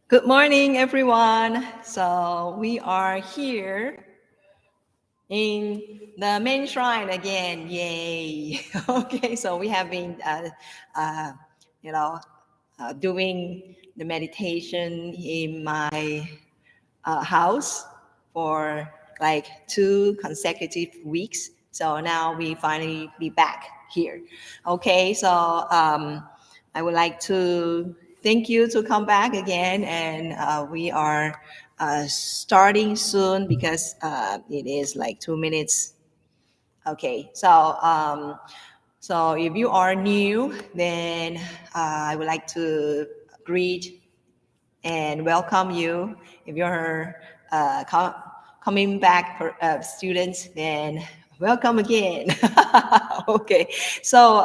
Good morning, everyone. So we are here in the main shrine again. Yay! Okay, so we have been, uh, you know, doing the meditation in my house for like 2 consecutive weeks. So now we finally be back here. Okay, so I would like to thank you to come back again, and we are starting soon because it is like 2 minutes. Okay, so if you are new, then I would like to greet and welcome you. If you're coming back for students, then welcome again. Okay, so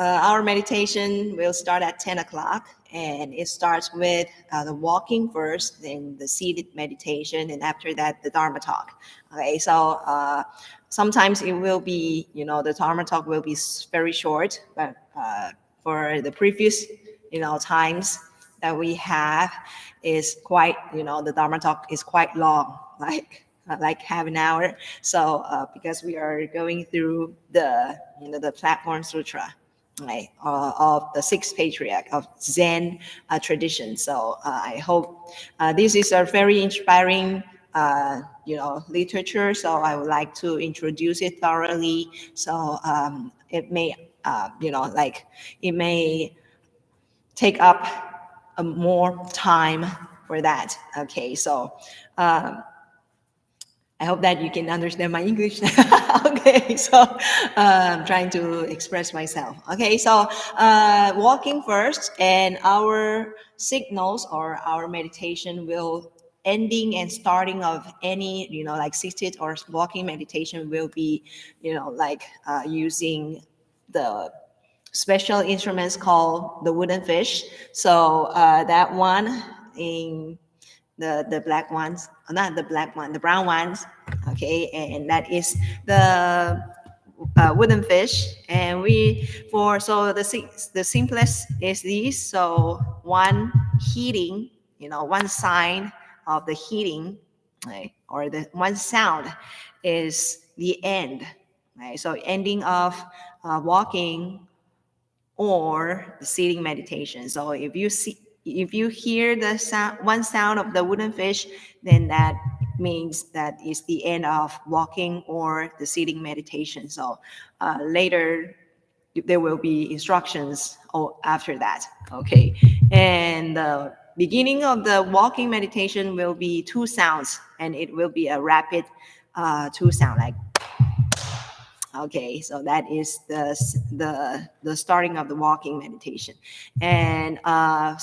our meditation will start at 10 o'clock, and it starts with the walking first, then the seated meditation, and after that, the Dharma talk. Okay, so sometimes it will be, the Dharma talk will be very short, but for the previous, times that we have is quite, the Dharma talk is quite long, like half an hour. So because we are going through the Platform Sutra, right, of the sixth patriarch of Zen tradition. So I hope this is a very inspiring literature. So I would like to introduce it thoroughly. So it may, it may take up more time for that. Okay, so I hope that you can understand my English. Okay, so I'm trying to express myself. Okay, so walking first, and our signals or our meditation will ending and starting of any like seated or walking meditation will be using the special instruments called the wooden fish. So that one in the black ones, not the black one, the brown ones. Okay, and that is the wooden fish. And we for so the simplest is this. So one heating, one sign of the heating, right, or the one sound is the end. Right, so ending of walking or the sitting meditation. So if you hear the sound, one sound of the wooden fish, then that means that is the end of walking or the sitting meditation. So later there will be instructions after that. Okay, and the beginning of the walking meditation will be two sounds, and it will be a rapid two sound like. Okay, so that is the starting of the walking meditation, and at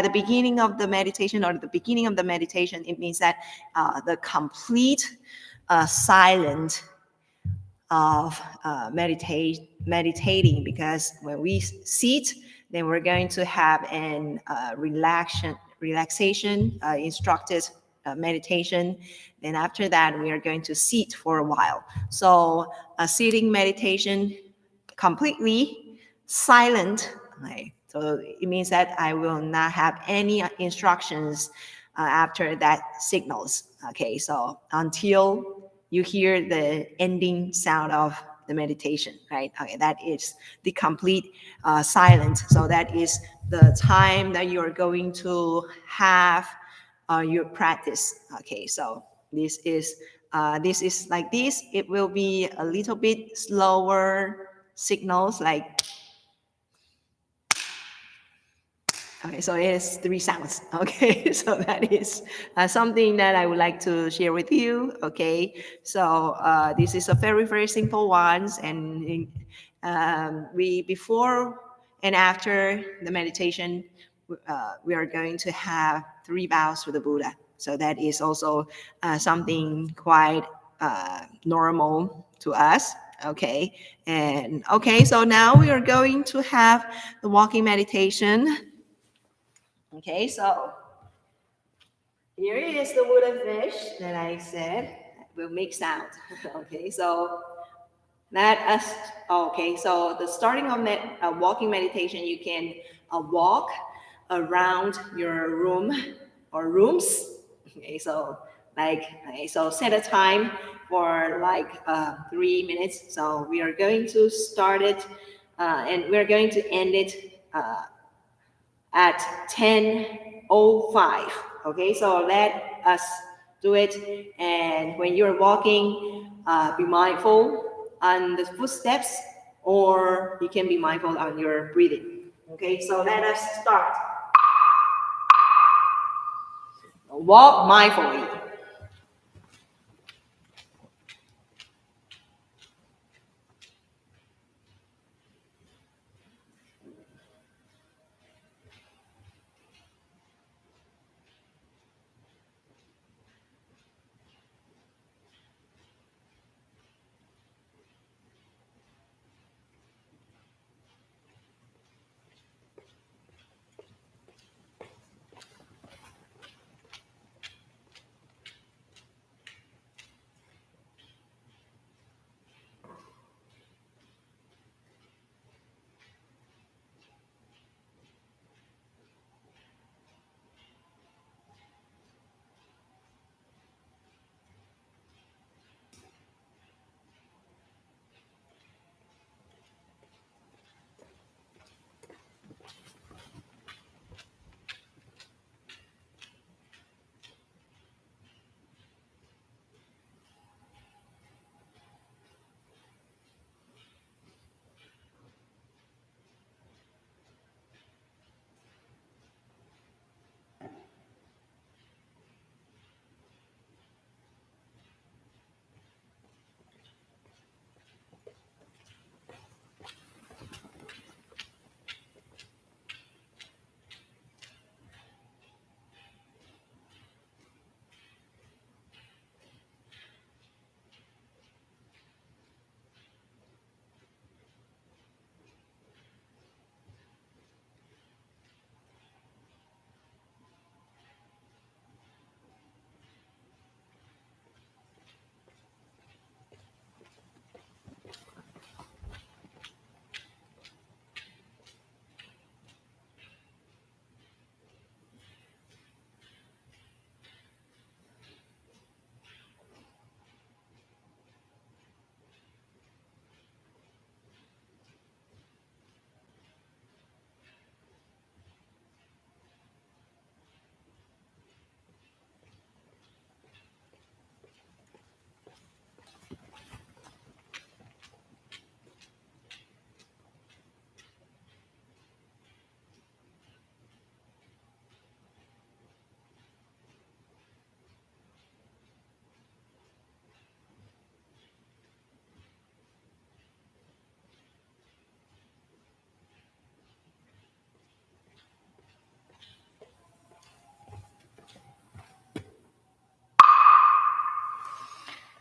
the beginning of the meditation or the beginning of the meditation, it means that the complete silent of meditating, because when we sit, then we're going to have an relaxation instructed meditation. Then after that, we are going to sit for a while. So a sitting meditation completely silent. Right? So it means that I will not have any instructions after that signals. Okay, so until you hear the ending sound of the meditation, right? Okay, that is the complete silence. So that is the time that you are going to have your practice. Okay, so this is like this. It will be a little bit slower signals, like. Okay, so it is three sounds. Okay, so that is something that I would like to share with you. Okay, so this is a very simple one, and we before and after the meditation, we are going to have three bows to the Buddha. So that is also something quite normal to us. Okay, and okay, so now we are going to have the walking meditation. Okay, so here is the wooden fish that I said will make sound. Okay, so let us. Okay, so the starting of walking meditation, you can walk around your room or rooms. Okay, so so set a time for 3 minutes. So we are going to start it, and we're going to end it at 10:05. Okay, so let us do it. And when you're walking, be mindful on the footsteps, or you can be mindful on your breathing. Okay, so let us start. Walk mindfully.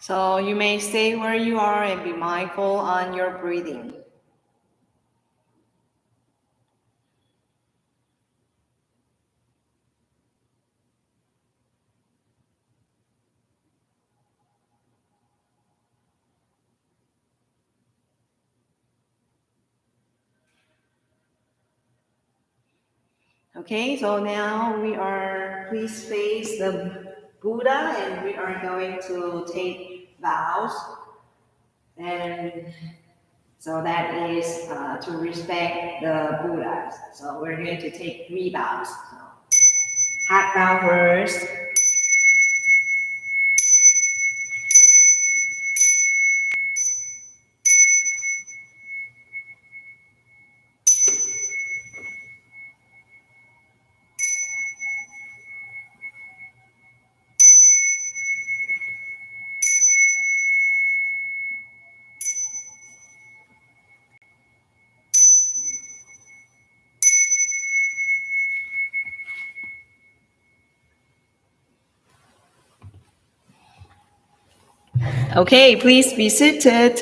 So you may stay where you are and be mindful on your breathing. Okay, so now please face the Buddha, and we are going to take vows. And so that is to respect the Buddha. So we're going to take 3 vows. So, heart vow first. Okay, please be seated.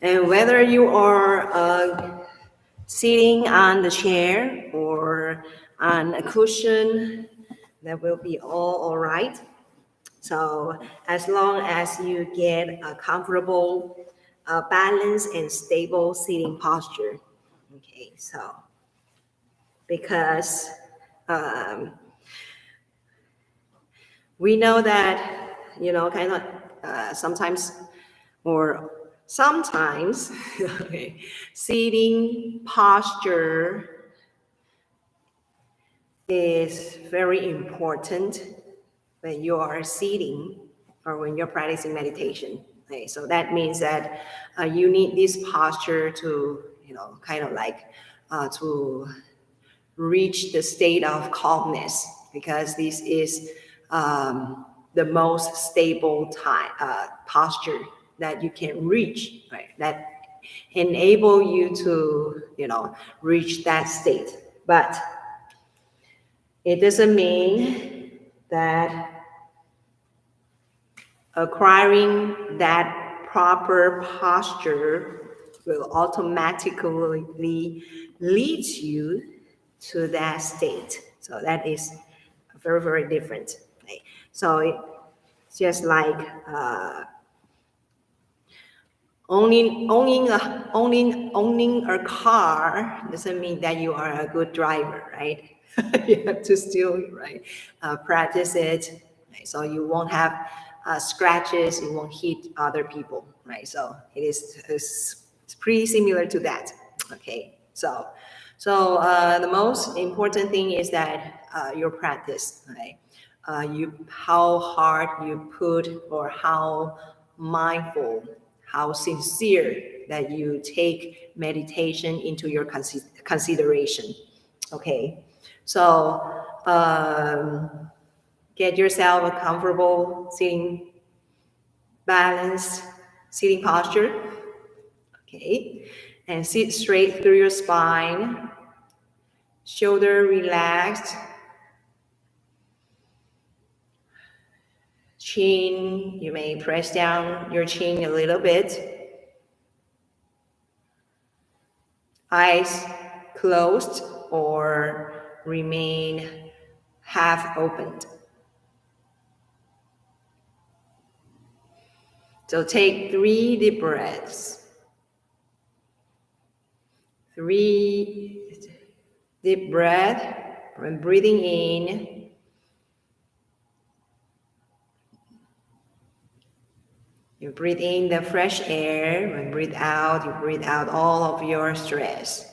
And whether you are sitting on the chair or on a cushion, that will be all right. So as long as you get a comfortable, balanced and stable sitting posture. Okay, so because um, we know that, kind of sometimes or sometimes okay, sitting posture is very important when you are sitting or when you're practicing meditation. Okay? So that means that you need this posture to, kind of like to reach the state of calmness, because this is the most stable posture that you can reach, right? That enable you to, reach that state. But it doesn't mean that acquiring that proper posture will automatically lead you to that state. So that is very, very different. Right? So it's just like owning a car doesn't mean that you are a good driver, right? You have to still, right, practice it, right? So you won't have scratches, you won't hit other people, right? So it's pretty similar to that. Okay, so the most important thing is that your practice, right? How hard you put, or how mindful, how sincere that you take meditation into your consideration. Okay, so get yourself a comfortable sitting, balanced sitting posture. Okay, and sit straight through your spine, shoulder relaxed, chin, you may press down your chin a little bit. Eyes closed or remain half opened. So take 3 deep breaths. 3 deep breaths. When breathing in, you breathe in the fresh air. When breathe out, you breathe out all of your stress.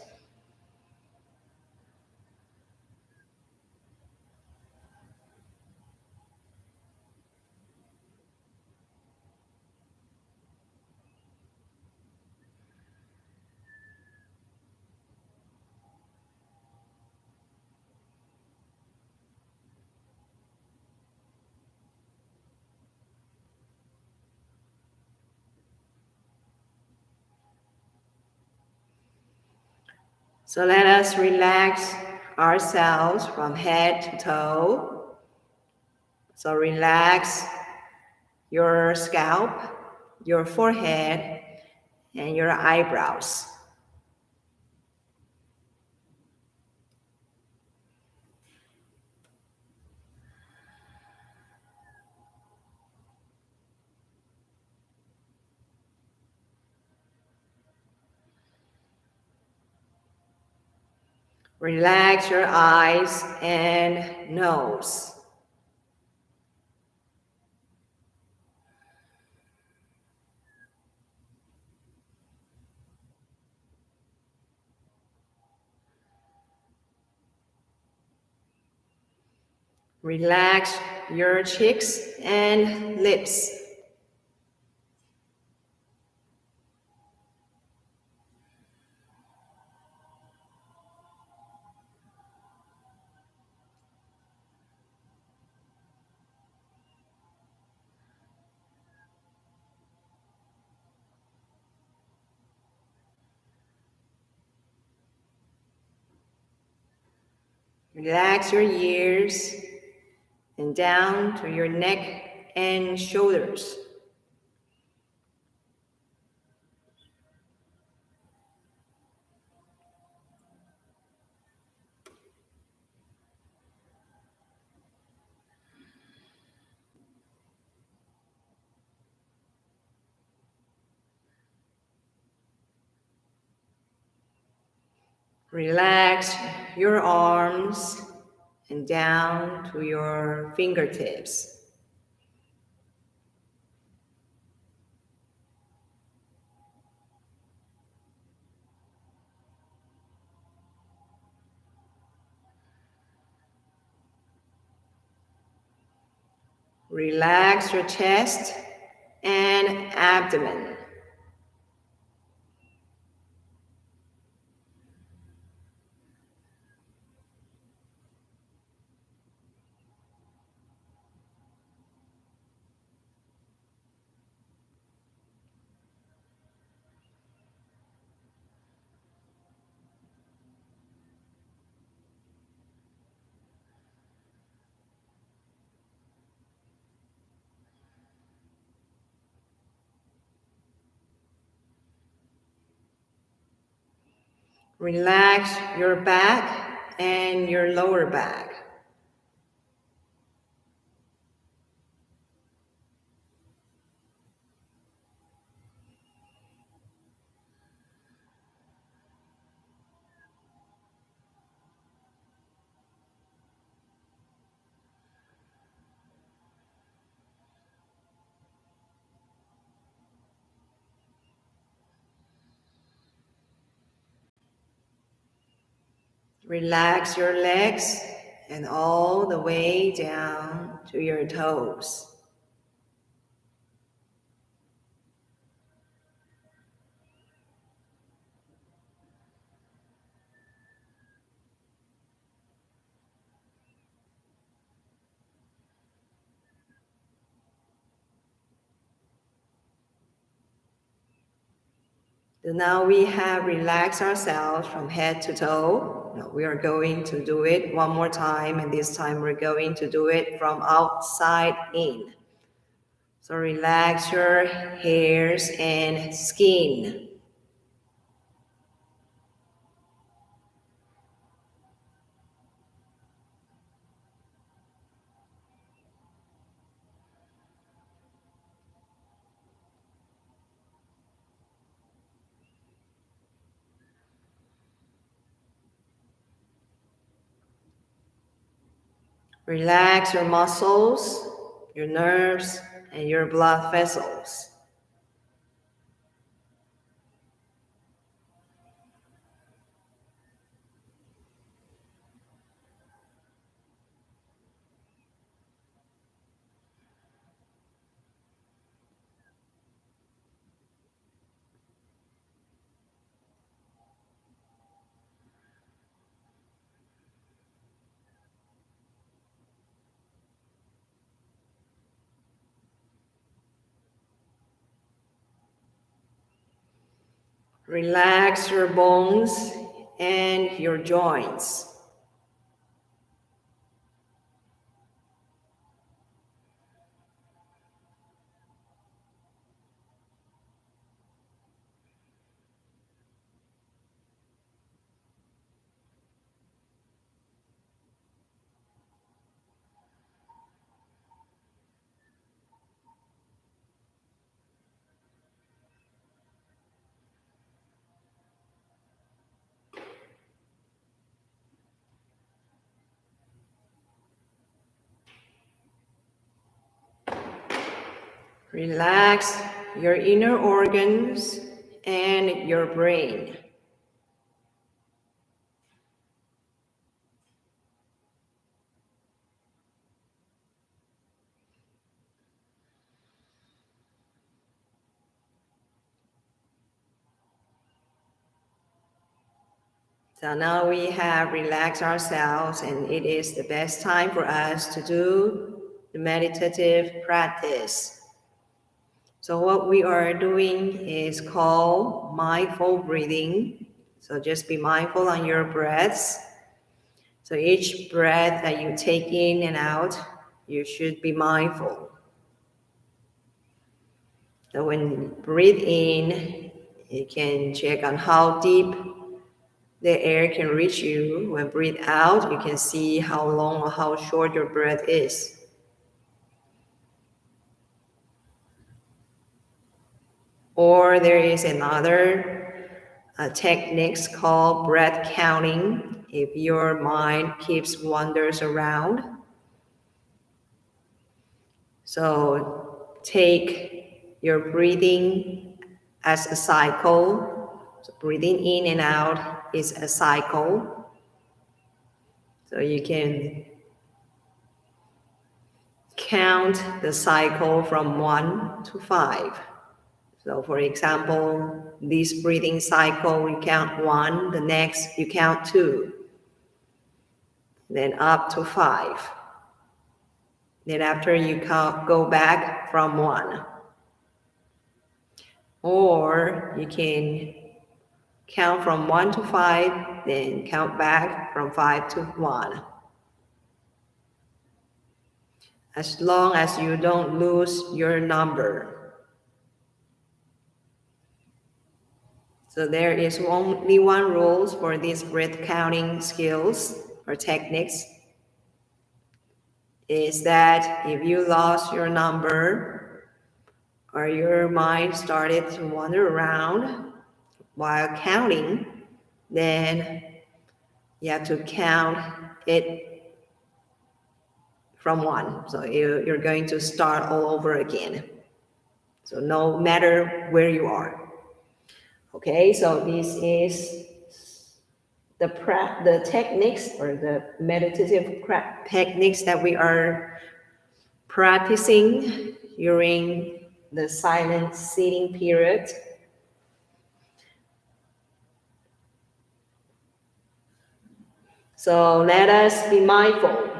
So let us relax ourselves from head to toe. So relax your scalp, your forehead, and your eyebrows. Relax your eyes and nose. Relax your cheeks and lips. Relax your ears and down to your neck and shoulders. Relax your arms and down to your fingertips. Relax your chest and abdomen. Relax your back and your lower back. Relax your legs and all the way down to your toes. So now we have relaxed ourselves from head to toe. Now we are going to do it one more time, and this time we're going to do it from outside in. So relax your hairs and skin. Relax your muscles, your nerves, and your blood vessels. Relax your bones and your joints. Relax your inner organs and your brain. So now we have relaxed ourselves, and it is the best time for us to do the meditative practice. So what we are doing is called mindful breathing. So just be mindful on your breaths. So each breath that you take in and out, you should be mindful. So when you breathe in, you can check on how deep the air can reach you. When breathe out, you can see how long or how short your breath is. Or there is another techniques called breath counting if your mind keeps wanders around. So take your breathing as a cycle. So breathing in and out is a cycle. So you can count the cycle from 1 to 5. So for example, this breathing cycle, you count 1, the next you count 2, then up to 5. Then after you go back from 1. Or you can count from 1 to 5, then count back from 5 to 1. As long as you don't lose your number. So there is only one rule for these breath counting skills or techniques, is that if you lost your number or your mind started to wander around while counting, then you have to count it from 1. So you're going to start all over again. So no matter where you are. Okay, so this is the techniques or the meditative techniques that we are practicing during the silent sitting period. So let us be mindful.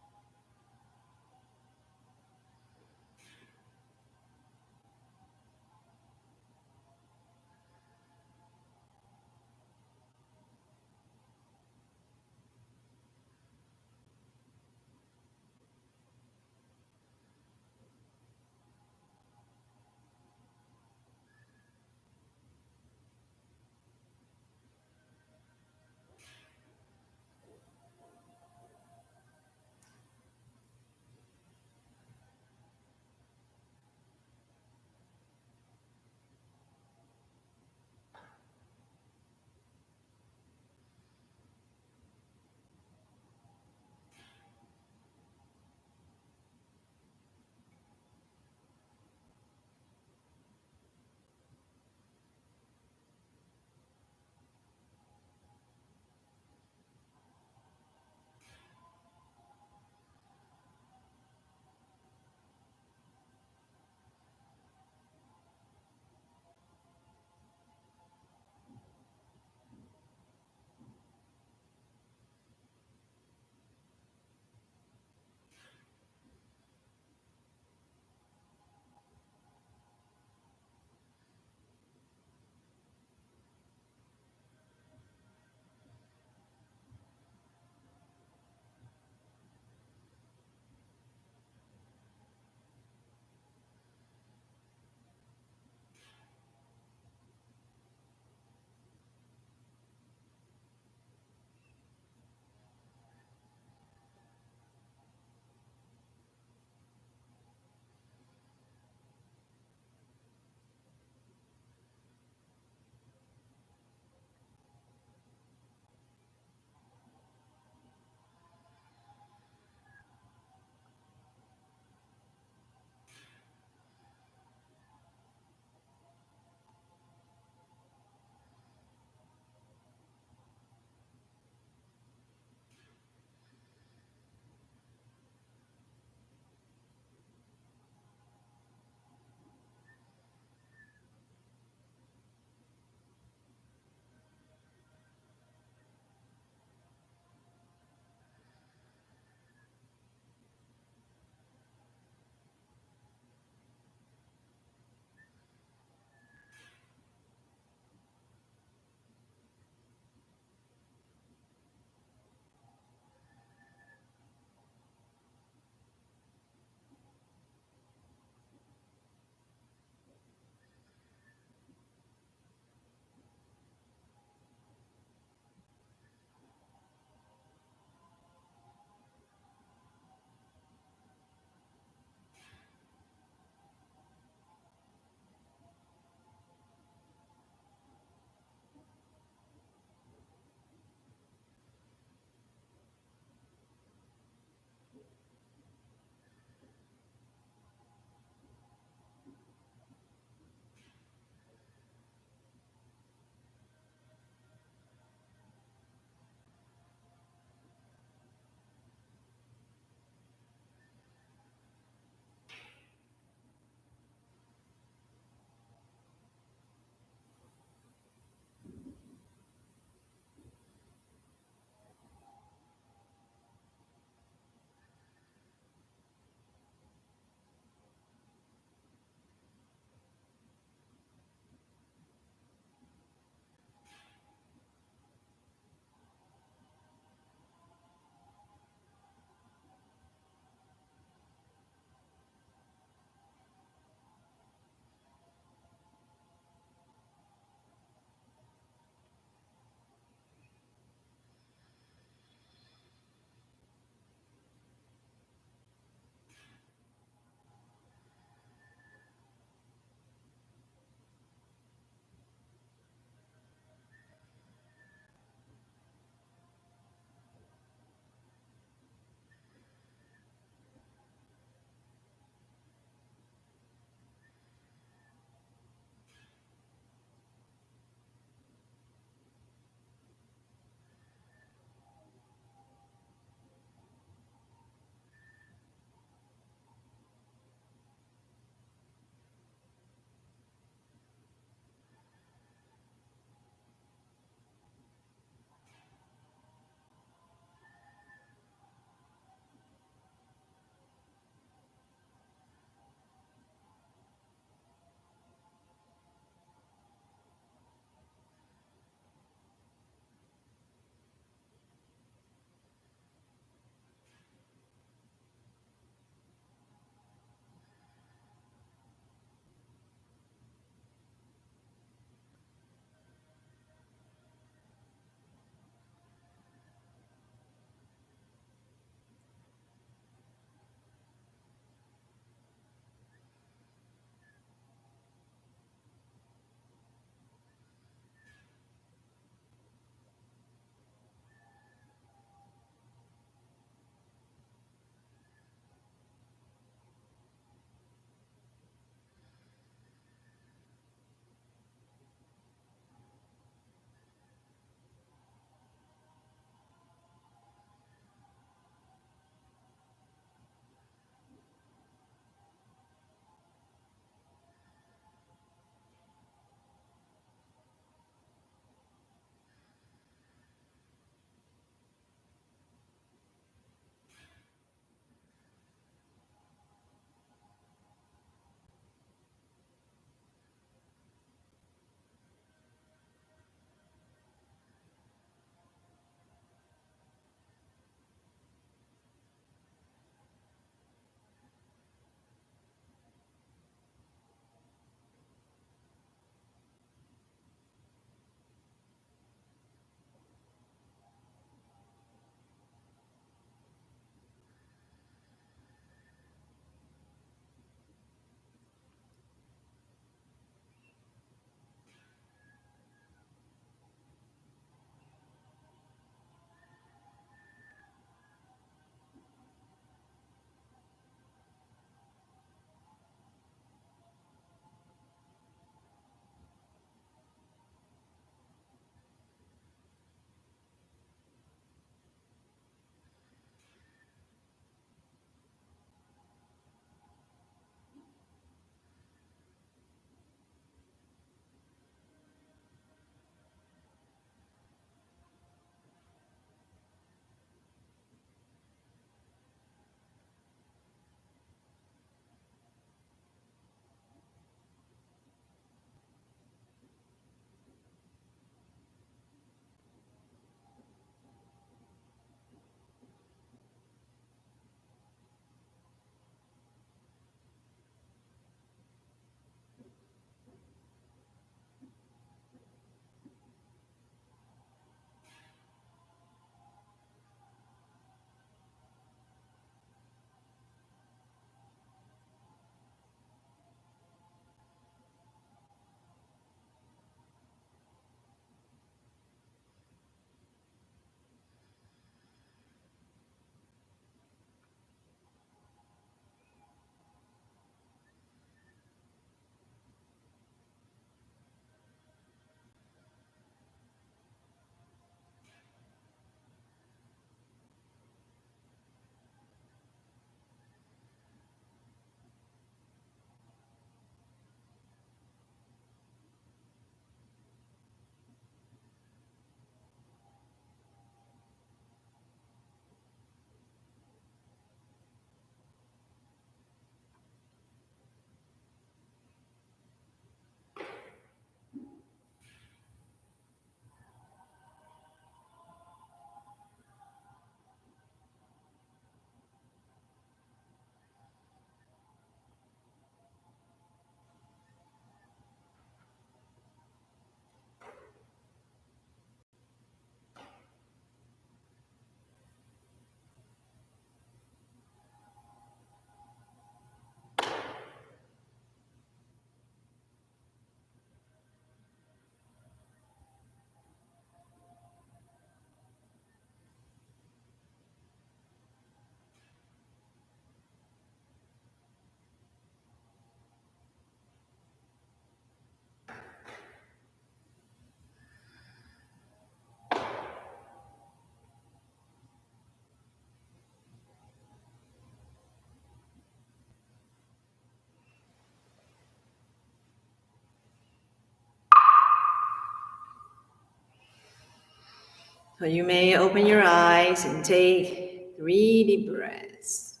So you may open your eyes and take 3 deep breaths.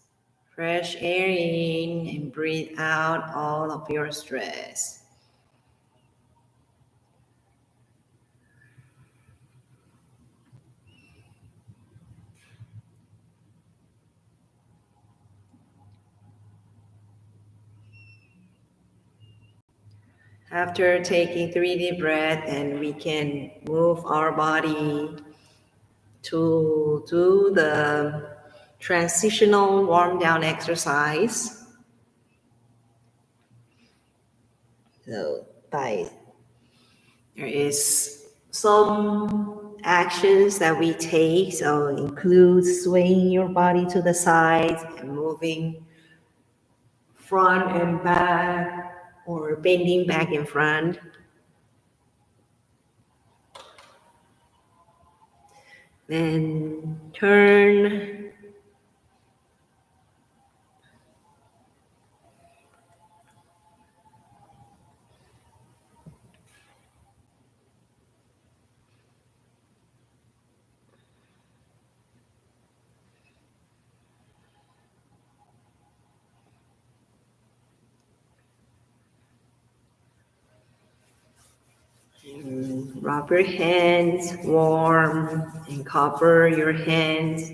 Fresh air in and breathe out all of your stress. After taking 3 deep breaths, and we can move our body to do the transitional warm down exercise. So there is some actions that we take, so include swaying your body to the side and moving front and back, or bending back and front. Then turn. Rub your hands warm and cover your hands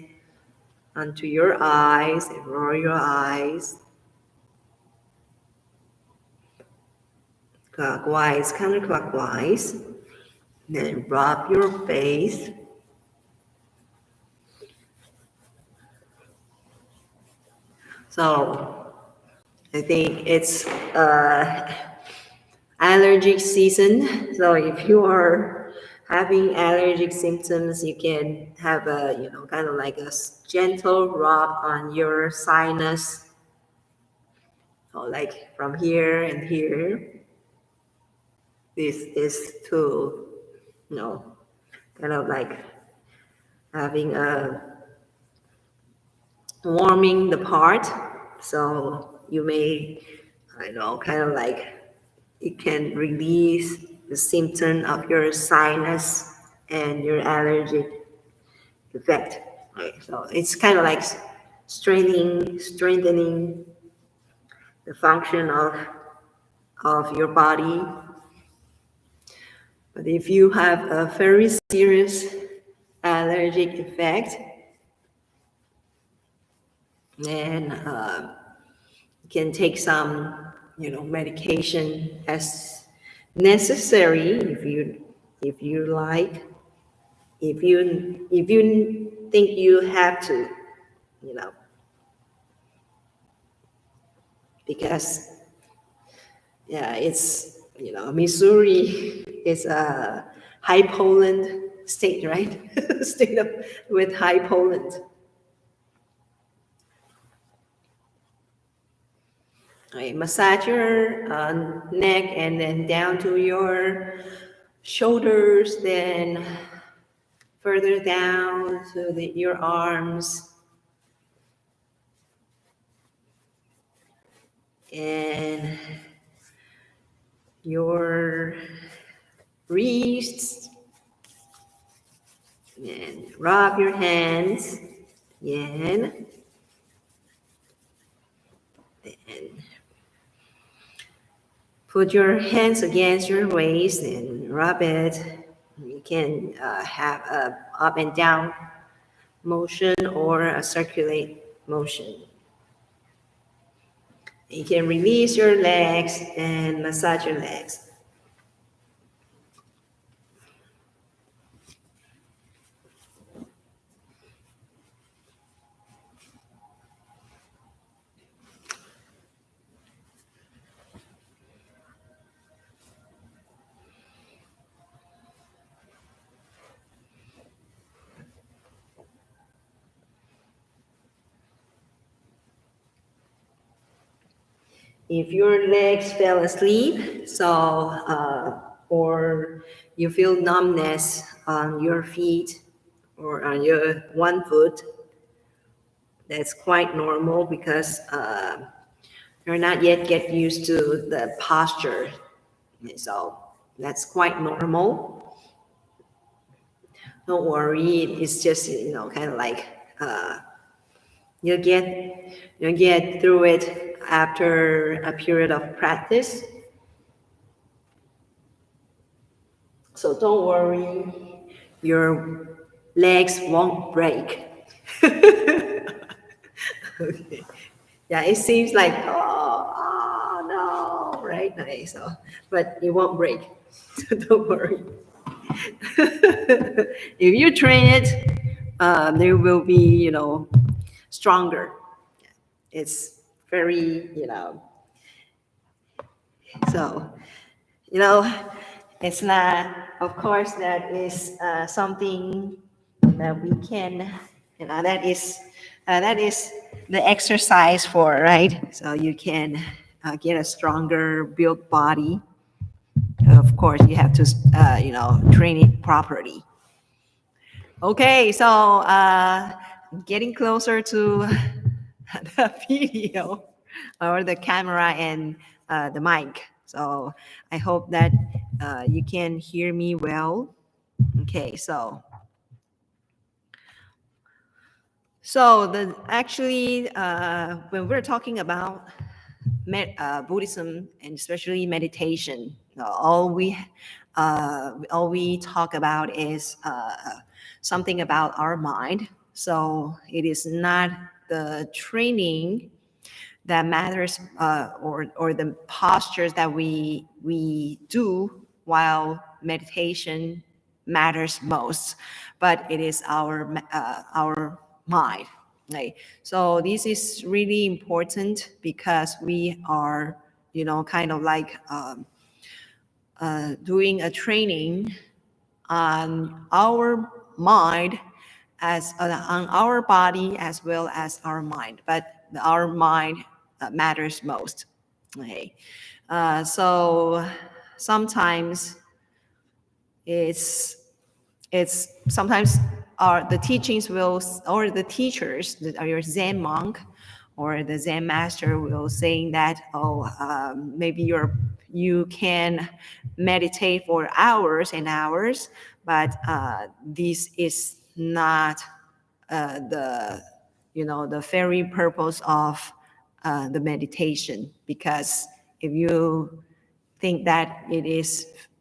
onto your eyes and roll your eyes. Clockwise, counterclockwise. Then rub your face. So I think it's allergic season. So if you are having allergic symptoms, you can have a, kind of like a gentle rub on your sinus. So like from here and here. This is to, kind of like having a warming the part. So you may, kind of like it can release the symptom of your sinus and your allergic effect. Right? So it's kind of like strengthening the function of your body. But if you have a very serious allergic effect, then you can take some, medication as necessary if you like. If you think you have to, because it's Missouri is a high pollen state, right? State with high pollen. Okay, massage your neck and then down to your shoulders, then further down to your arms, and your wrists, and rub your hands again, and put your hands against your waist and rub it. You can have a up and down motion or a circulate motion. You can release your legs and massage your legs. If your legs fell asleep, or you feel numbness on your feet or on your one foot, that's quite normal because you're not yet get used to the posture. So that's quite normal. Don't worry, it's just, kind of like you'll get through it after a period of practice. So don't worry, your legs won't break. Okay. Yeah, it seems like, oh no, right? Nice. So, but it won't break. So don't worry. If you train it, they will be, stronger. It's very, so, you know, it's not, of course, that is something that we can, that is the exercise for, right? So you can get a stronger built body. Of course, you have to, train it properly. Okay, so getting closer to the video or the camera and the mic. So I hope that you can hear me well. Okay, so the actually when we're talking about Buddhism and especially meditation, all we talk about is something about our mind. So it is not the training that matters, or the postures that we do while meditation matters most, but it is our mind. Right? So this is really important because we are, kind of like doing a training on our mind on our body as well as our mind, but our mind matters most. Okay. So sometimes it's sometimes the teachings will, or the teachers, your Zen monk or the Zen master will saying that, maybe you can meditate for hours and hours, but this is not the the very purpose of the meditation, because if you think that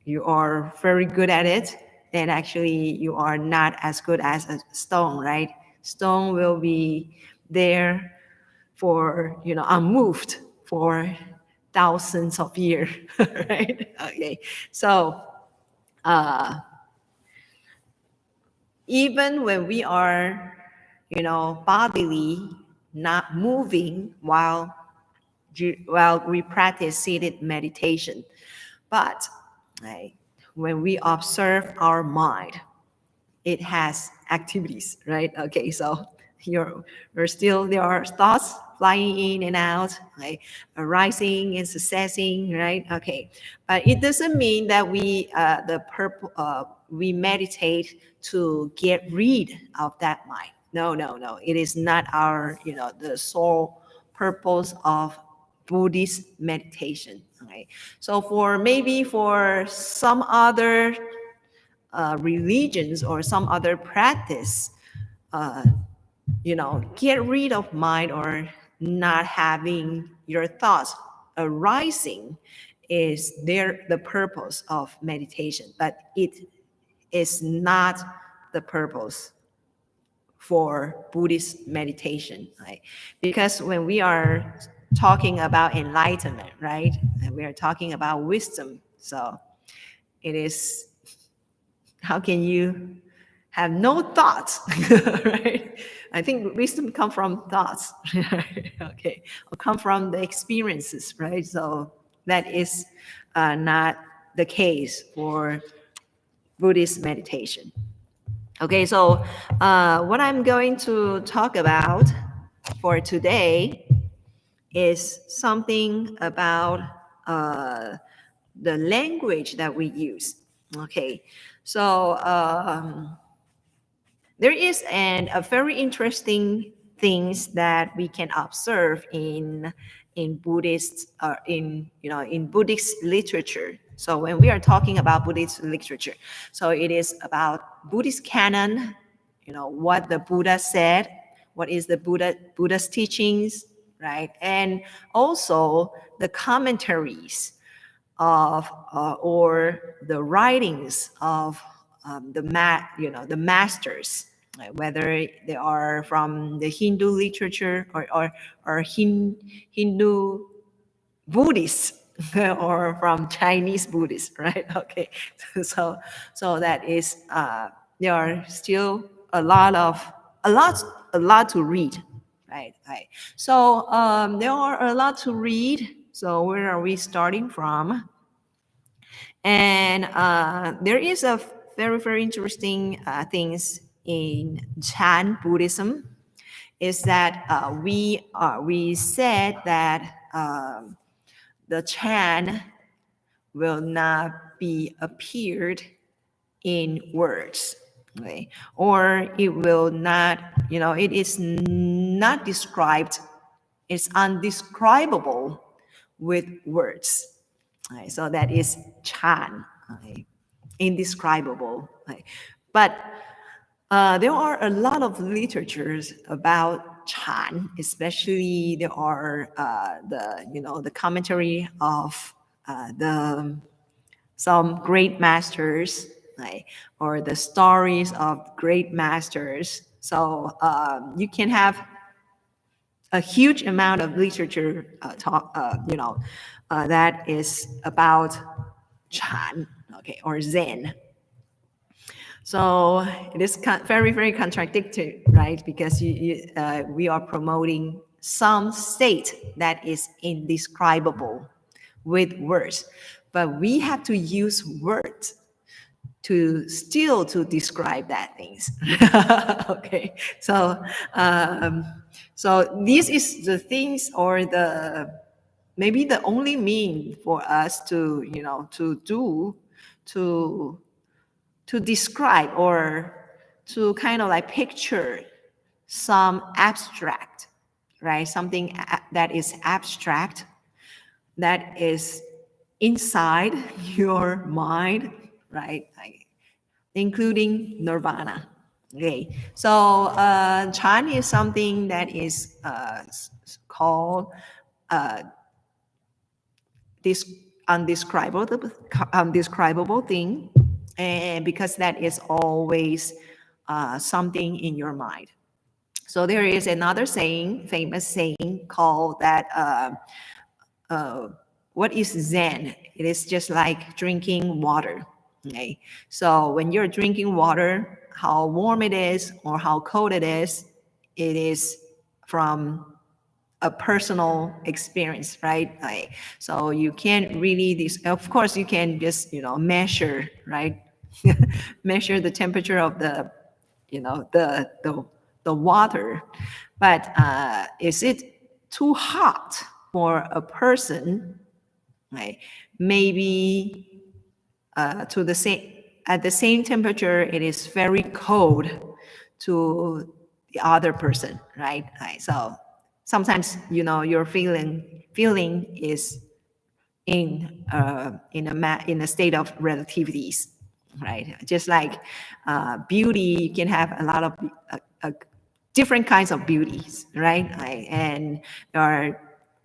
you are very good at it, then actually you are not as good as a stone, right? Stone will be there for, unmoved for thousands of years, right? Okay, so even when we are, bodily not moving while we practice seated meditation, but right, when we observe our mind, it has activities, right? Okay, so there are thoughts flying in and out, right? Arising and successing, right? Okay, but it doesn't mean that we meditate to get rid of that mind. No, no, no. It is not our, the sole purpose of Buddhist meditation. Right? So for some other religions or some other practice, get rid of mind or not having your thoughts arising is the purpose of meditation, but it is not the purpose for Buddhist meditation, right? Because when we are talking about enlightenment, right, and we are talking about wisdom, so it is, how can you have no thoughts, right? I think wisdom comes from thoughts, right? Okay, or come from the experiences, right? So that is not the case for Buddhist meditation. Okay, so what I'm going to talk about for today is something about the language that we use. Okay, so there is a very interesting things that we can observe in Buddhist in Buddhist literature. So when we are talking about Buddhist literature, so it is about Buddhist canon, what the Buddha said, what is the Buddha's teachings, right? And also the commentaries of or the writings of the masters, right? Whether they are from the Hindu literature or Hindu Buddhists or from Chinese Buddhists, right? Okay, so that is there are still a lot a lot to read, right? Right. So there are a lot to read. So where are we starting from? And there is a very interesting things in Chan Buddhism is that we said that the Chan will not be appeared in words, okay? Or it will not, it is not described, it's undescribable with words. Right? So that is Chan, okay? Indescribable. Right? But there are a lot of literatures about Chan, especially there are the commentary of some great masters, right? Or the stories of great masters. So you can have a huge amount of literature that is about Chan, okay, or Zen. So it is very contradictory, right? Because we are promoting some state that is indescribable with words, but we have to use words to describe that things. Okay, so so this is the things or the maybe the only mean for us to to describe or to kind of like picture some abstract, right? Something that is abstract, that is inside your mind, right? Like, including nirvana. Okay, so Chan is something that is called this undescribable thing, and because that is always something in your mind. So there is another saying, famous saying called that what is Zen? It is just like drinking water. Okay, so when you're drinking water, how warm it is or how cold it is from a personal experience, right? Like, so you can't really of course you can just measure, right? Measure the temperature of the the water, but is it too hot for a person, right? Maybe to the same at the same temperature it is very cold to the other person, right? Right. So sometimes your feeling is in a state of relativities, right? Just like beauty, you can have a lot of different kinds of beauties, right? And there are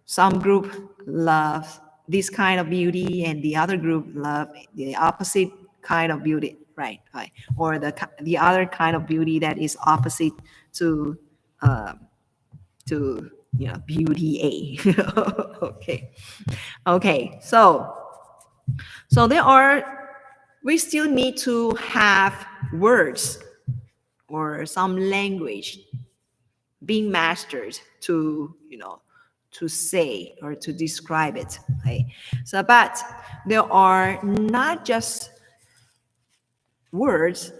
some group love this kind of beauty and the other group love the opposite kind of beauty, right? Or the other kind of beauty that is opposite to to beauty A. Okay, so we still need to have words or some language being mastered to to say or to describe it, right? So but there are not just words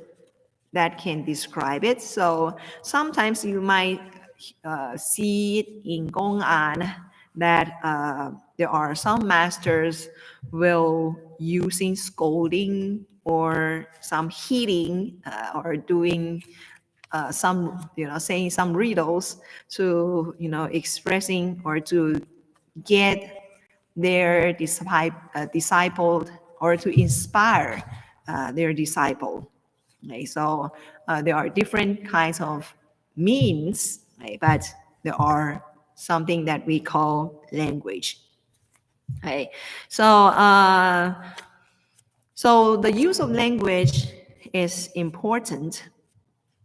that can describe it. So sometimes you might see it in Gong'an that there are some masters will using scolding or some hitting or doing some saying some riddles to expressing or to get their discipled or to inspire their disciple. Okay, so there are different kinds of means, right? But there are something that we call language. Okay, so so the use of language is important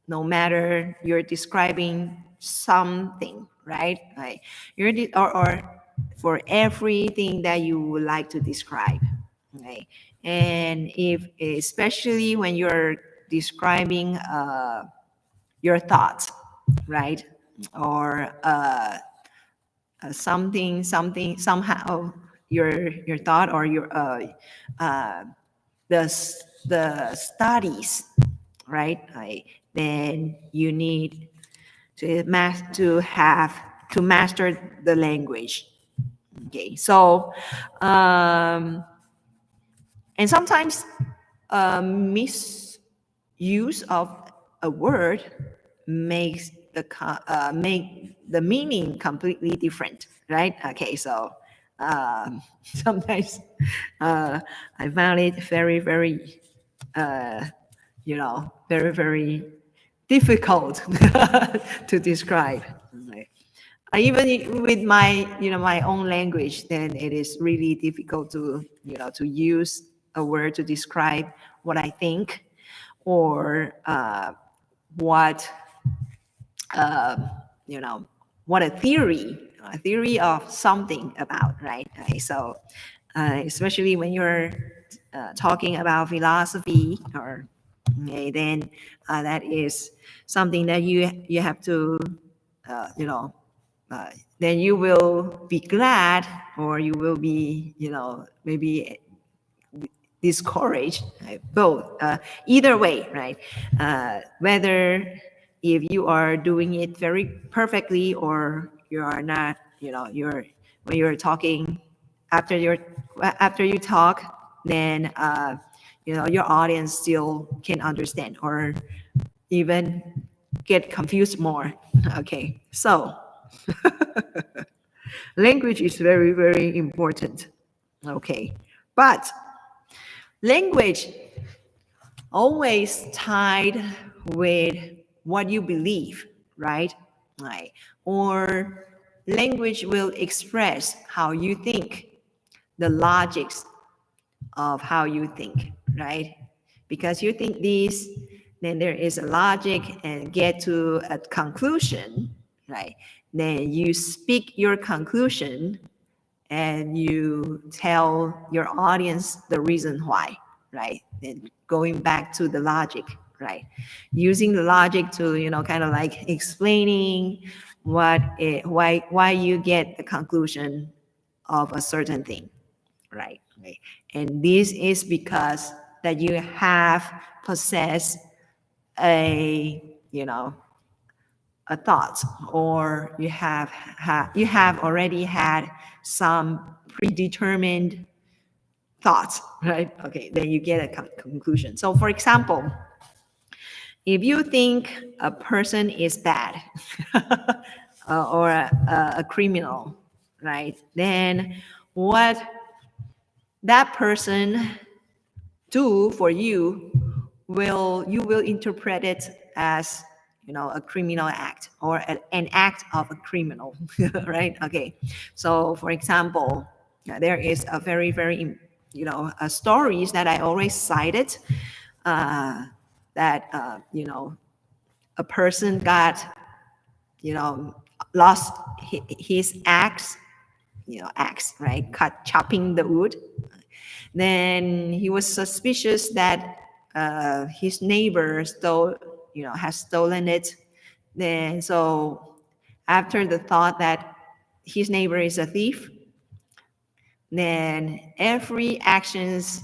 no matter you're describing something, right? Right. Or for everything that you would like to describe, right? And if especially when you're describing your thoughts, right? Or somehow your thought or your uh, the studies, right? Right. Then you need to master the language. Okay, so and sometimes misuse of a word makes make the meaning completely different, right? Okay, so sometimes I found it very very difficult to describe. Right. Even with my my own language, then it is really difficult to to use a word to describe what I think or what uh, you know what a theory of something about, right? Okay, so especially when you're talking about philosophy or okay, then that is something that you have to uh, then you will be glad or you will be maybe discouraged, right? Both either way, right? Whether if you are doing it very perfectly or you are not, you're when you're talking after you talk, then your audience still can understand or even get confused more. Okay, so language is very important. Okay, but language always tied with what you believe, right? Right. Or language will express how you think, the logics of how you think, right? Because you think this, then there is a logic and get to a conclusion, right? Then you speak your conclusion and you tell your audience the reason why, right? And going back to the logic, right? Using the logic to, kind of like explaining why you get the conclusion of a certain thing, right? Right. And this is because that you have possessed a, a thought, or you have already had some predetermined thoughts, right? Okay, then you get a conclusion. So for example, if you think a person is bad or a criminal, right? Then what that person do for you will interpret it as a criminal act or an act of a criminal, right? Okay, so for example, there is a very stories that I always cited, that a person got lost his axe, right? Chopping the wood. Then he was suspicious that his neighbor has stolen it. Then so after the thought that his neighbor is a thief, then every actions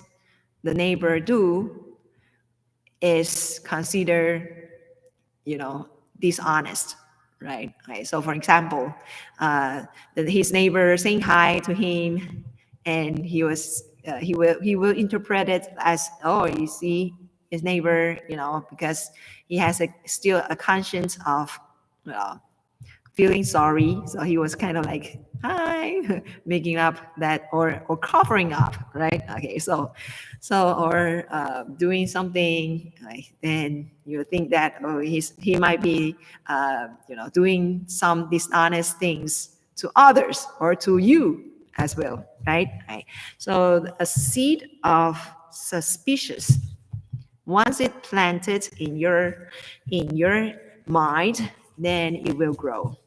the neighbor do is considered dishonest, right? Right. So for example, his neighbor saying hi to him, and he will interpret it as, oh, you see, his neighbor, because he has still a conscience of feeling sorry. So he was kind of like, hi, making up that or covering up, right? Okay, or doing something, like, then you think that he might be doing some dishonest things to others or to you as well, right? Right. So a seed of suspicious, once it planted in your mind, then it will grow.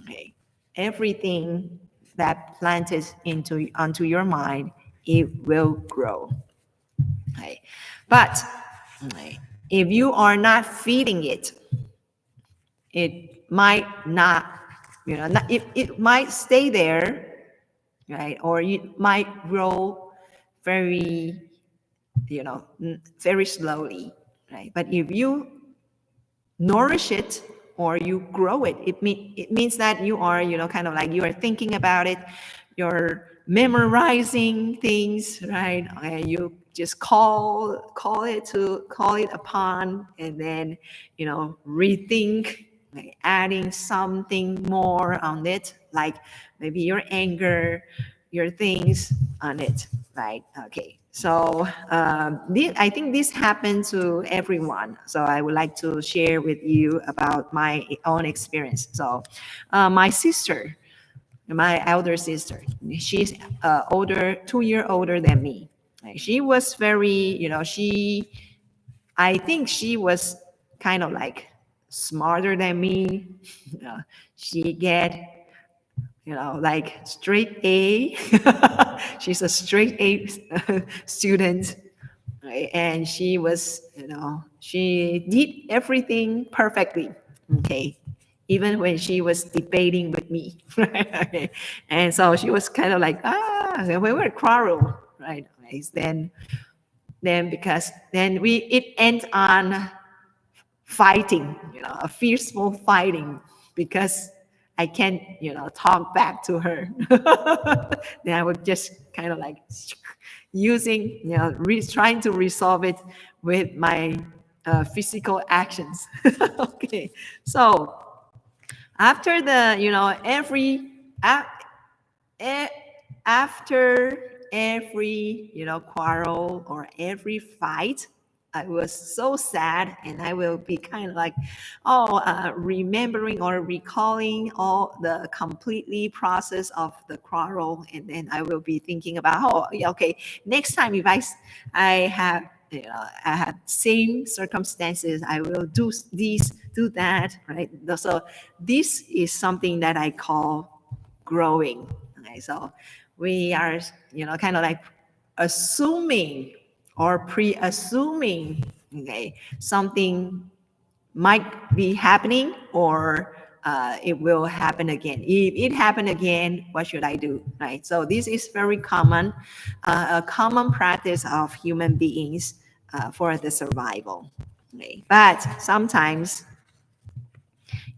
Okay. Everything that planted into onto your mind, it will grow. Okay. But okay, if you are not feeding it, it might not, it might stay there, right? Or it might grow very, very slowly, right? But if you nourish it or you grow it, it means that you are, kind of like you are thinking about it, you're memorizing things, right? And you just call it upon, and then rethink, like adding something more on it, like maybe your anger, your things on it, right? Okay. So I think this happened to everyone. So I would like to share with you about my own experience. So my sister, my elder sister, she's older, 2 years older than me. Like, she was very, I think she was kind of like smarter than me. She get like straight A. She's a straight A student, right? And she was, she did everything perfectly. Okay. Even when she was debating with me, right? Okay. And so she was kind of like, we were quarrel, right? Okay. Then because then it ends on fighting, a fierceful fighting, because I can't, talk back to her. Then I would just kind of like using, trying to resolve it with my physical actions. Okay, so after the, a- a- after every quarrel or every fight, I was so sad, and I will be kind of like remembering or recalling all the completely process of the quarrel, and then I will be thinking about, yeah, okay, next time if I have, I have same circumstances, I will do this, do that, right? So this is something that I call growing. Okay, so we are, kind of like assuming or pre-assuming, okay, something might be happening, or it will happen again. If it happened again, what should I do, right? So this is very common, a common practice of human beings for the survival. Okay? But sometimes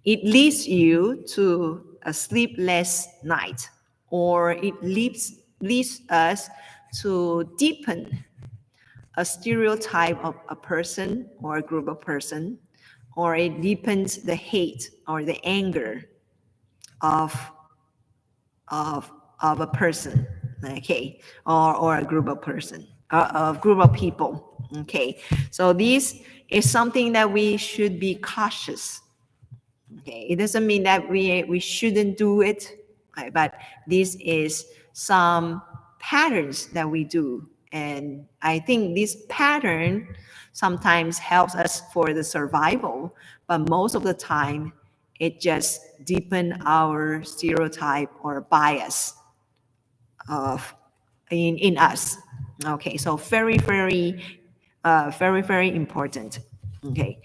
it leads you to a sleepless night, or it leads us to deepen a stereotype of a person or a group of person, or it deepens the hate or the anger of of of a person, okay, or a group of person, a group of people, okay. So this is something that we should be cautious. Okay, it doesn't mean that we shouldn't do it, right? But this is some patterns that we do, and I think this pattern sometimes helps us for the survival, but most of the time it just deepen our stereotype or bias of in us. Okay, so very important. Okay.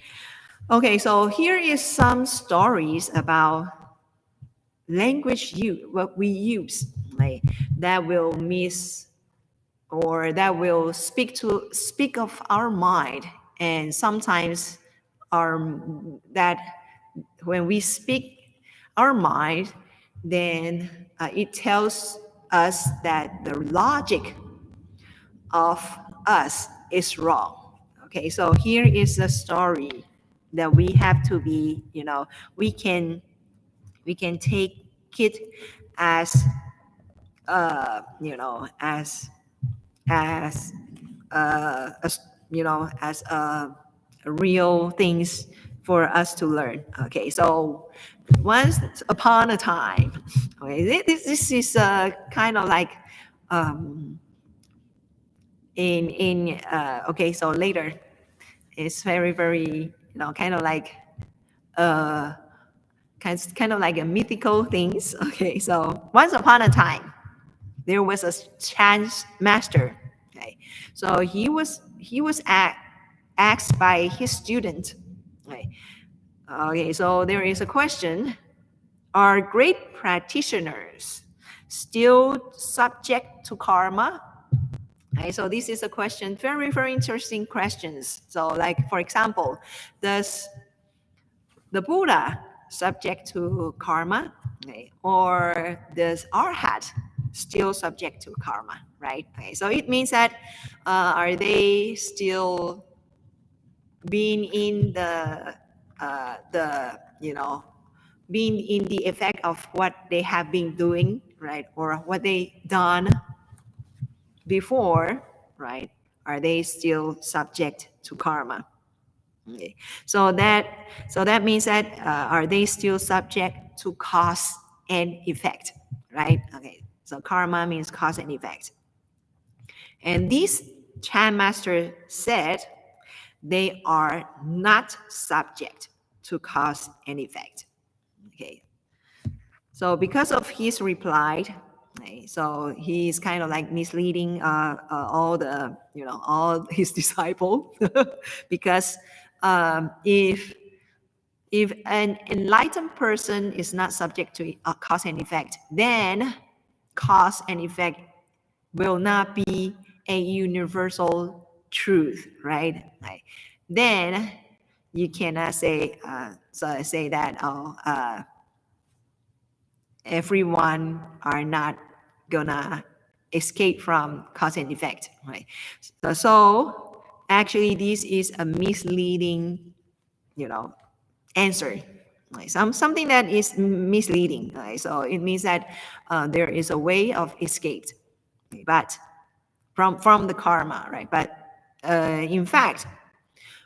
Okay, so here is some stories about language what we use, right, that will miss, or that will speak of our mind, and sometimes our that when we speak our mind, then it tells us that the logic of us is wrong. Okay, so here is a story that we have to be, we can we can take it as as as as real things for us to learn. Okay, so once upon a time, okay, this is kind of like in okay, so later it's very kind of like uh kind of like a mythical things. Okay, so once upon a time there was a chance master. Okay, so he was asked by his student. Okay, okay, so there is a question: are great practitioners still subject to karma? Okay, so this is a question, very interesting questions. So like, for example, does the Buddha subject to karma? Okay, or does Arhat still subject to karma, right? Okay, so it means that are they still being in the being in the effect of what they have been doing, right? Or what they done before, right? Are they still subject to karma? Okay. So that means that are they still subject to cause and effect, right? Okay. So karma means cause and effect. And this Chan master said they are not subject to cause and effect. Okay. So because of his reply, okay, so he's kind of like misleading all the all his disciples because if an enlightened person is not subject to cause and effect, then cause and effect will not be a universal truth, right? Like, then you cannot say say that everyone are not gonna escape from cause and effect, right? So actually, this is a misleading, answer. Right? Something that is misleading. Right? So it means that there is a way of escape, but from the karma, right? But in fact,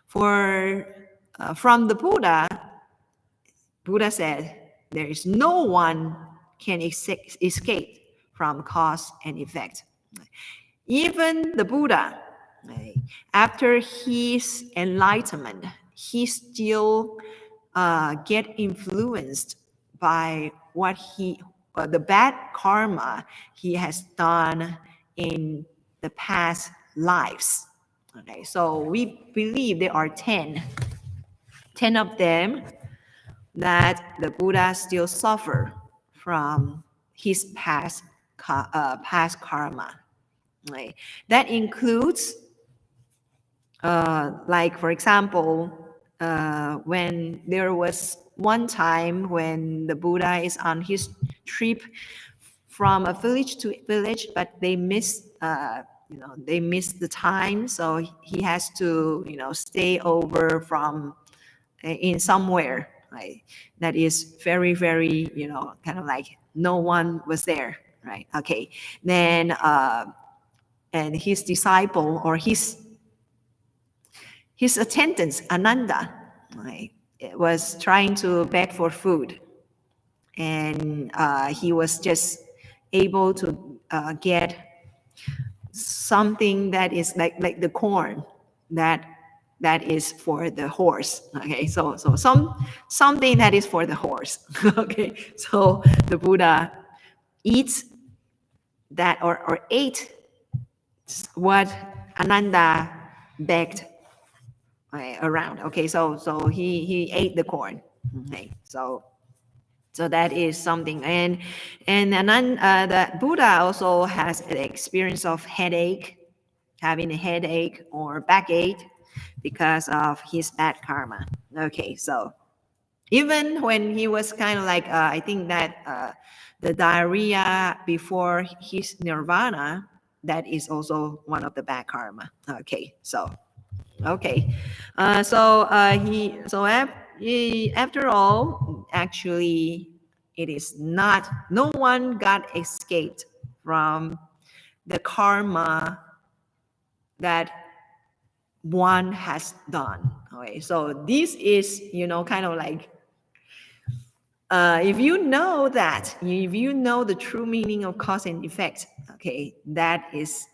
for from the Buddha said there is no one can escape from cause and effect. Even the Buddha, right, after his enlightenment, he still get influenced by what the bad karma he has done in the past lives. Okay, so we believe there are 10 of them that the Buddha still suffer from his past karma. Right? That includes, like for example, when there was one time when the Buddha is on his trip from a village to village, but they missed, they missed the time, so he has to, stay over from in somewhere, right? That is very, kind of like no one was there, right? Okay, then and his disciple or his attendant Ananda, right, was trying to beg for food, and he was just able to get something that is like the corn that is for the horse. Okay, so something that is for the horse. Okay, so the Buddha eats that or ate what Ananda begged around. Okay, so he ate the corn. Okay, so that is something. And then the Buddha also has an experience of having a headache or backache because of his bad karma. Okay, so even when he was kind of like, I think that the diarrhea before his nirvana, that is also one of the bad karma. Okay, so okay, so after all, actually, it is not, no one got escaped from the karma that one has done. Okay, so this is, kind of like, if you know that, if you know the true meaning of cause and effect, okay, that is,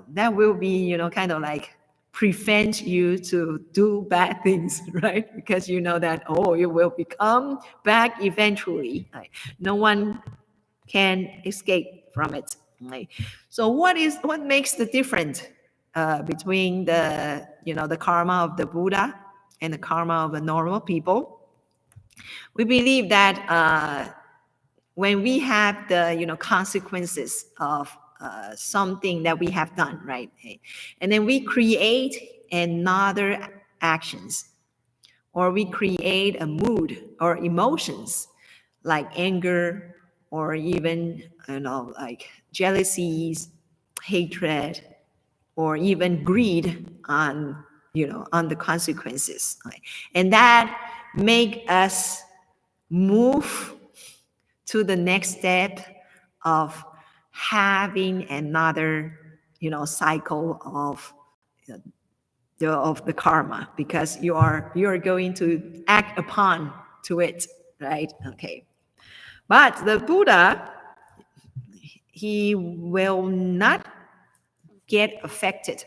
that will be, kind of like prevent you to do bad things, right? Because you know that, oh, you will become bad eventually. Right? No one can escape from it. Right? So what makes the difference between the, the karma of the Buddha and the karma of the normal people? We believe that when we have the, consequences of something that we have done, right? And then we create another actions, or we create a mood or emotions like anger, or even, like jealousies, hatred, or even greed on, on the consequences. Right? And that make us move to the next step of having another, cycle of the karma, because you are going to act upon to it, right? Okay. But the Buddha, he will not get affected.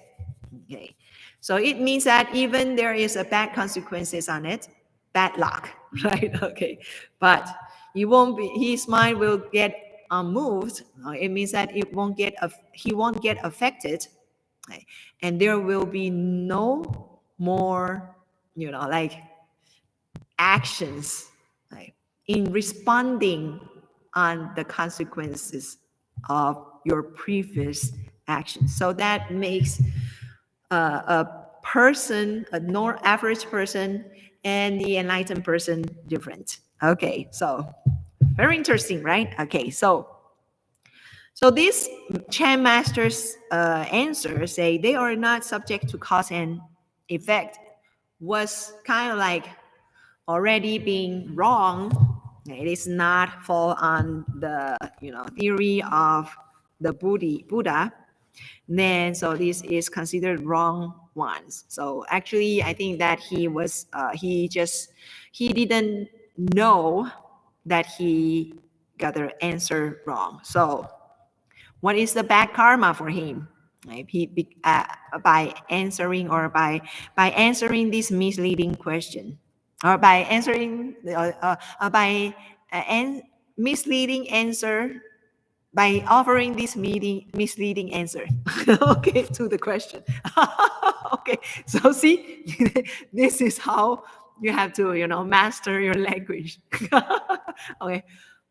Okay. So it means that even there is a bad consequences on it, bad luck, right? Okay. But he won't be, his mind will get unmoved. It means that he won't get affected. Right? And there will be no more, like actions, right, in responding on the consequences of your previous actions. So that makes a person, a average person, and the enlightened person different. Okay, so very interesting, right? Okay, so this Chan master's answer say they are not subject to cause and effect was kind of like already being wrong. It is not fall on the, theory of the Buddha. Then so this is considered wrong ones. So actually, I think that he didn't know that he got the answer wrong. So what is the bad karma for him? Right? By answering, or by answering this misleading question, or by answering by misleading answer, by offering this misleading answer, okay, to the question. Okay, so see, this is how you have to, master your language. Okay,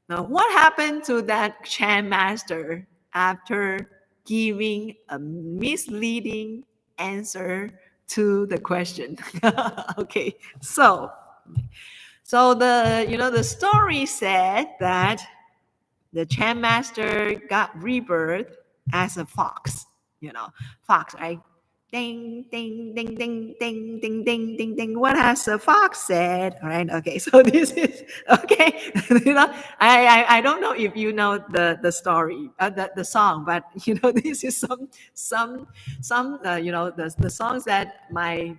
now what happened to that Chan master after giving a misleading answer to the question? Okay, so the, the story said that the Chan master got rebirth as a fox, fox, right? Ding, ding, ding, ding, ding, ding, ding, ding, ding. What has the fox said? All right. Okay. So this is okay. I don't know if you know the story, the song, but this is some the songs that my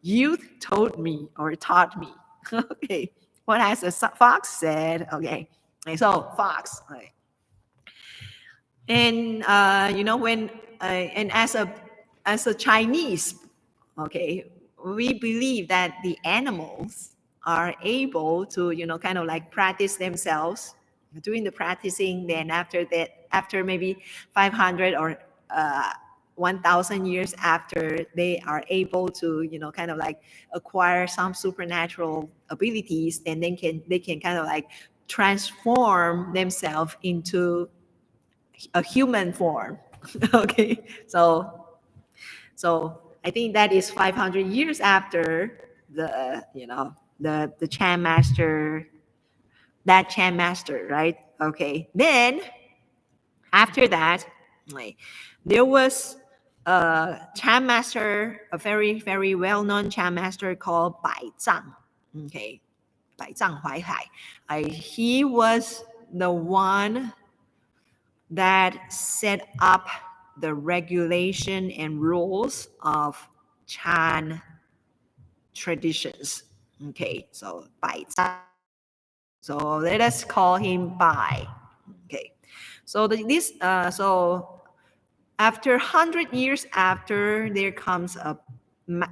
youth told me or taught me. Okay. What has the fox said? Okay. So fox, right? And when and as a Chinese, okay, we believe that the animals are able to, kind of like practice themselves, doing the practicing. Then after that, after maybe 500 or 1,000 years after, they are able to, kind of like acquire some supernatural abilities, and then they can kind of like transform themselves into a human form. Okay, so I think that is 500 years after the, the Chan master, that Chan master, right? Okay, then after that, like, there was a Chan master, a very, very well-known Chan master called Bai Zhang. Okay, He was the one that set up the regulation and rules of Chan traditions. Okay, so 百丈. So let us call him Bai. Okay, so so after 100 years after, there comes a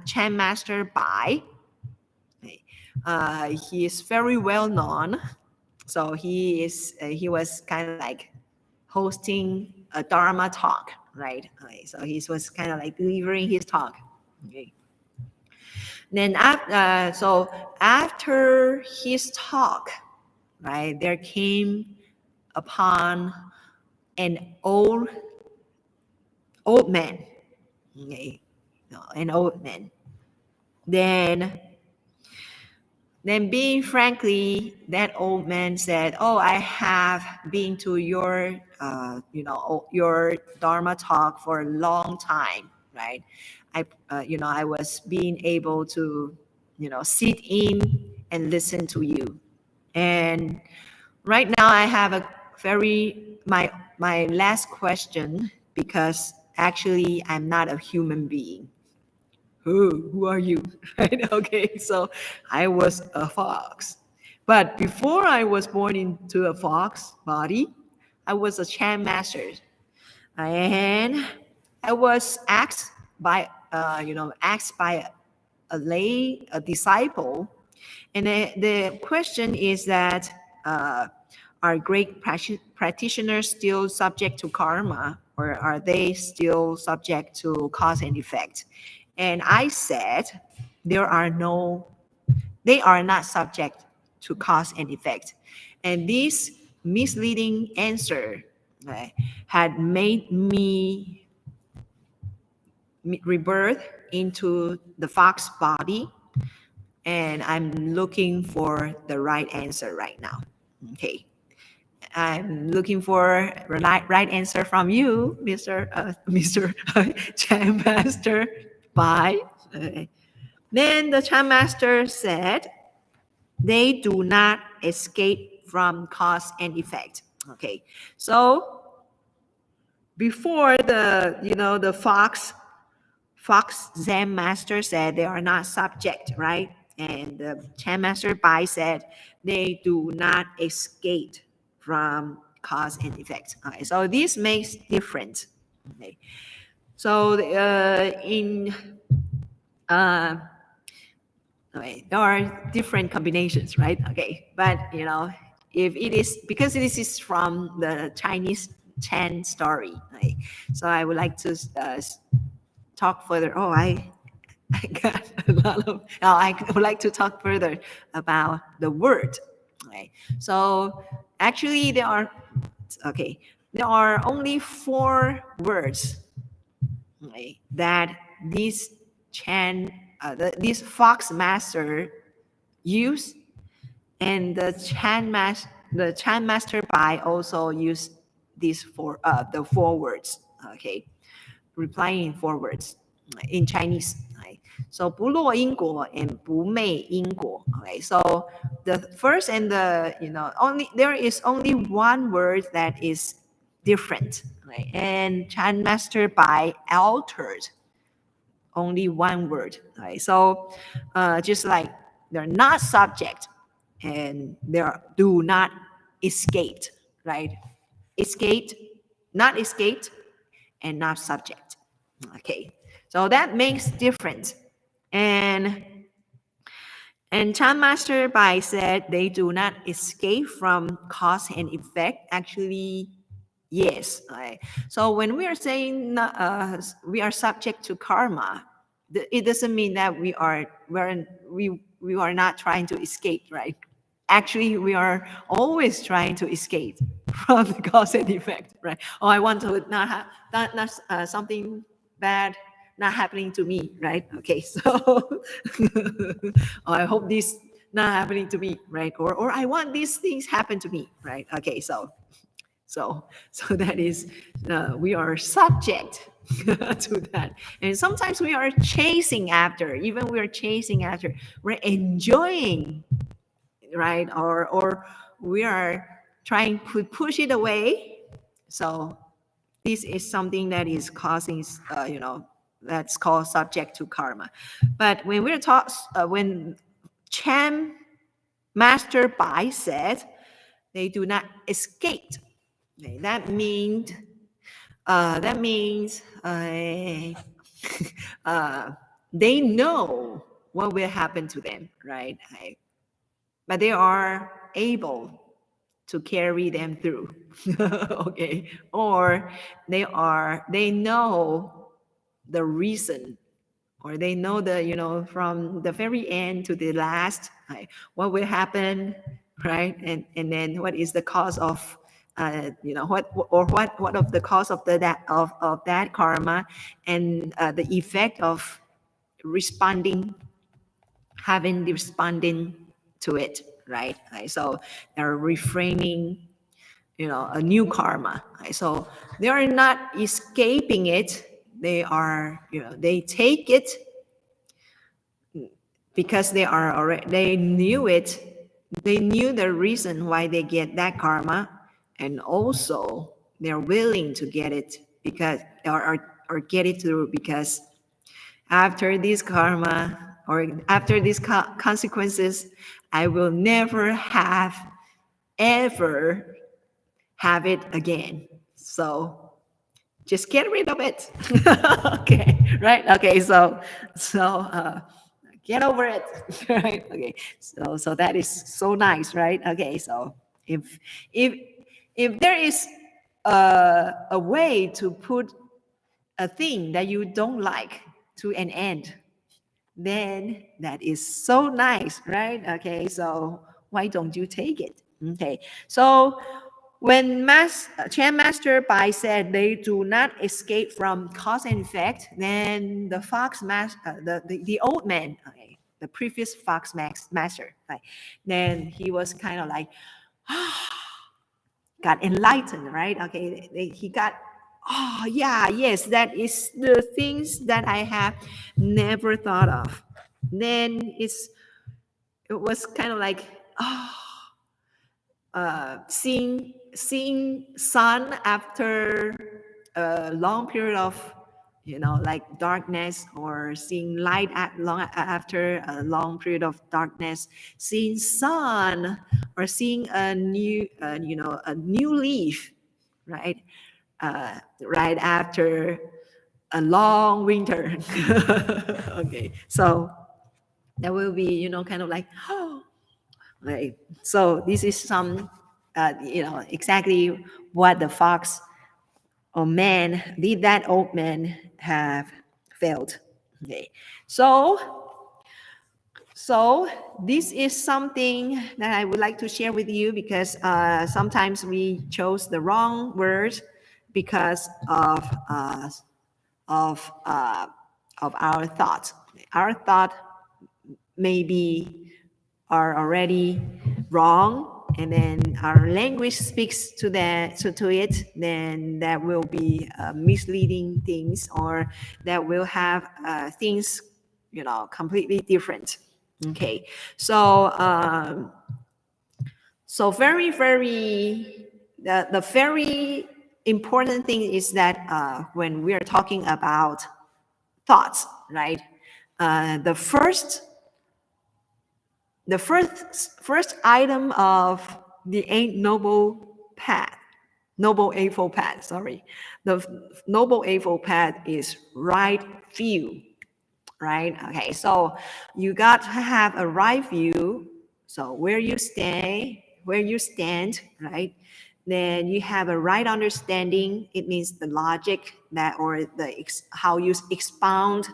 Chan master Bai. He is very well known. So he was kind of like hosting a Dharma talk, right? Okay, so he was kind of like delivering his talk. Okay. Then after his talk, right, there came upon an old man. Okay, an old man. Then being frankly, that old man said, "Oh, I have been to your, your Dharma talk for a long time, right? I was being able to, sit in and listen to you. And right now, I have my last question, because actually, I'm not a human being. Who are you?" Right? Okay, so I was a fox. But before I was born into a fox body, I was a Chan master. And I was asked by a disciple. And the question is that, are great practitioners still subject to karma, or are they still subject to cause and effect? And I said, they are not subject to cause and effect. And this misleading answer, right, had made me rebirth into the fox body, and I'm looking for the right answer right now. Okay. I'm looking for right answer from you, Mr. Chan Master. Bye. Okay. Then the Chan Master said, they do not escape from cause and effect. Okay. So before the fox Zen master said they are not subject, right? And the Chan Master Bai said they do not escape from cause and effect. Okay, so this makes difference. Okay. So okay, there are different combinations, right? Okay, but if it is, because this is from the Chinese Chan story, right? So I would like to talk further. I got a lot of. I would like to talk further about the word. Okay. So actually, there are only 4 words, okay, that this this fox master used, and the Chan master Bai also used these the 4 words. Okay, replying in 4 words in Chinese. Right? So 不落因果 and 不昧因果. Okay, so the first and there is only 1 word that is different, right? And Chan Master Bai altered only 1 word. Right? So just like they're not subject and they do not escaped, right? Escaped, not escaped, and not subject. Okay, so that makes difference. And Chan Master Bai said they do not escape from cause and effect. Actually, yes. Right? So when we are saying we are subject to karma, it doesn't mean that we are not trying to escape, right? Actually, we are always trying to escape from the cause and effect, right? Oh, I want to not have something bad not happening to me, right? Okay, so I hope this not happening to me, right? Or I want these things happen to me, right? Okay, so that is we are subject to that, and sometimes we are chasing after. We're enjoying right? Or we are trying to push it away. So this is something that is causing, that's called subject to karma. But when we're taught, when Chan Master Bai said, they do not escape. Okay, that means they know what will happen to them, right? But they are able to carry them through. Okay, or they know the reason, or they know from the very end to the last, right, what will happen, right? And then what is the cause of what of the cause of that karma, and the effect of responding to it, right? So they're reframing a new karma, right? So they are not escaping it. They take it because they knew it. They knew the reason why they get that karma, and also they're willing to get it because or get it through, because after this karma, or after these consequences, I will never ever have it again. So just get rid of it. Okay, right? Okay, so get over it. Right? Okay, so that is so nice, right? Okay, so if if if there is a way to put a thing that you don't like to an end, then that is so nice, right? Okay, so why don't you take it? Okay, so when Chan Master Bai said they do not escape from cause and effect, then the old man, okay, the previous master, right, then he was kind of like, got enlightened, right? Okay, he got, oh yeah, yes, that is the things that I have never thought of. Then it was kind of like, seeing sun after a long period of like darkness, or seeing light after a long period of darkness, seeing sun, or seeing a new leaf, right? Right after a long winter. Okay, so that will be kind of like, right. So this is some exactly what the fox or man did, that old man have felt. Okay, so this is something that I would like to share with you, because sometimes we chose the wrong words because of our thoughts. Our thought maybe are already wrong, and then our language speaks to it, then that will be misleading things, or that will have things completely different. Okay, so very the very important thing is that when we are talking about thoughts, right, the first item of the Eight Noble Eightfold Path, the Noble Eightfold Path is right view, right? Okay, so you got to have a right view. So where you stand, right? Then you have a right understanding. It means the logic or how you expound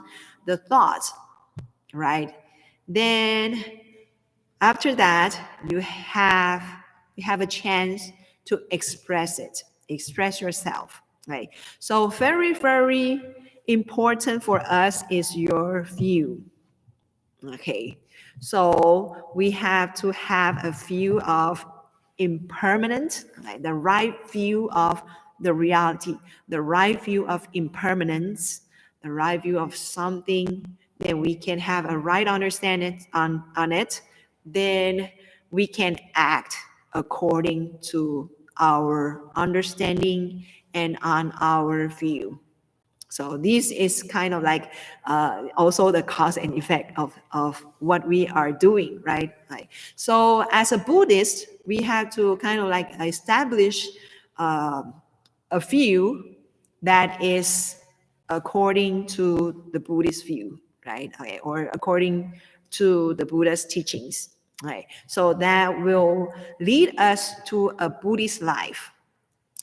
the thoughts, right? Then after that, you have a chance to express yourself, right? So very, very important for us is your view. Okay, so we have to have a view of impermanence, right? The right view of the reality, the right view of impermanence, the right view of something, then we can have a right understanding on it. Then we can act according to our understanding and on our view. So this is kind of like also the cause and effect of what we are doing, right? So as a Buddhist, we have to kind of like establish a view that is according to the Buddhist view, right? Okay, or according to the Buddha's teachings, right? So that will lead us to a Buddhist life,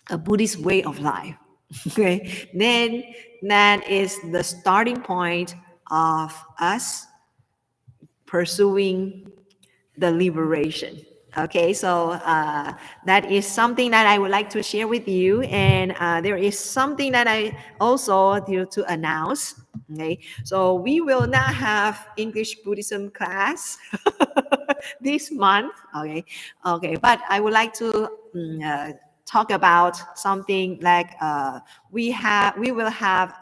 a Buddhist way of life. Okay, then that is the starting point of us pursuing the liberation. Okay, so that is something that I would like to share with you, and there is something that I also do to announce. Okay, so we will not have English Buddhism class this month. Okay, but I would like to talk about something like we will have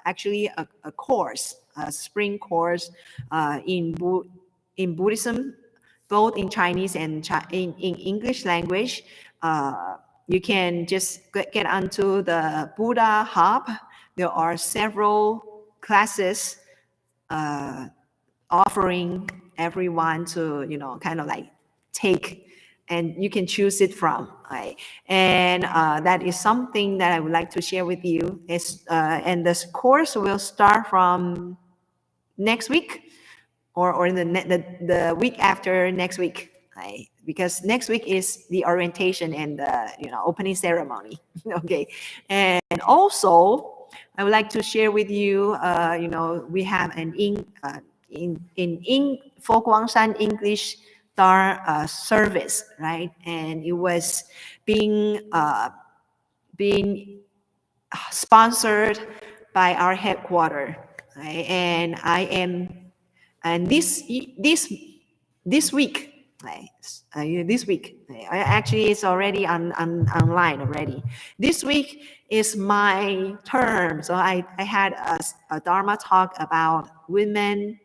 actually a course, a spring course in Buddhism, both in Chinese and in English language. You can just get onto the Buddha Hub. There are several classes offering everyone to, kind of like take, and you can choose it from. Right? And that is something that I would like to share with you. And this course will start from next week, or in the week after next week, right? Because next week is the orientation and the opening ceremony. Okay, and also I would like to share with you. We have an in Fo Guangshan English Star service, right? And it was being sponsored by our headquarters, right? And this week, right? This week, actually, it's already online already. This week is my term, so I had a Dharma talk about women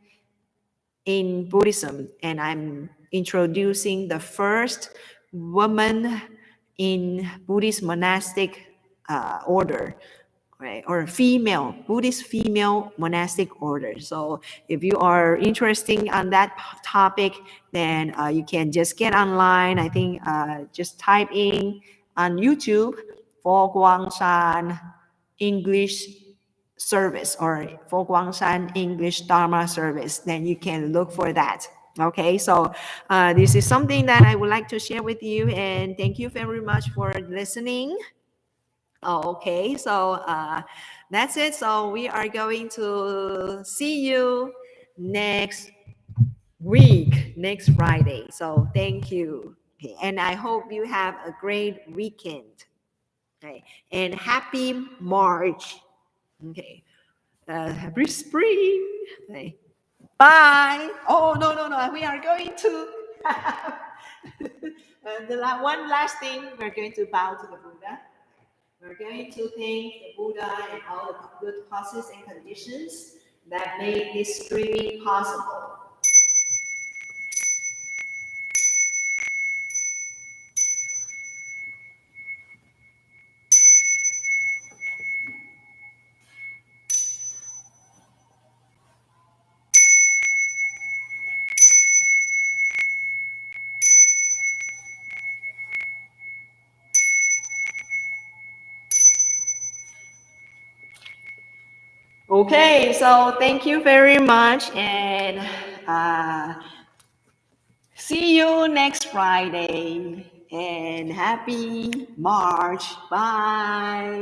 in Buddhism, and I'm introducing the first woman in Buddhist monastic order, right? Or Buddhist female monastic order. So if you are interested on that topic, then you can just get online. I think just type in on YouTube for Guangshan English service or Fo Guangshan English Dharma service, then you can look for that. Okay, so this is something that I would like to share with you, and thank you very much for listening. Okay, so that's it. So we are going to see you next week, next Friday. So thank you. Okay, and I hope you have a great weekend. Okay, and happy March. Okay. Happy spring. Okay. Bye. Oh, no. We are going to one last thing. We're going to bow to the Buddha. We're going to thank the Buddha and all the good causes and conditions that made this streaming possible. Okay, so thank you very much, and see you next Friday, and happy March. Bye.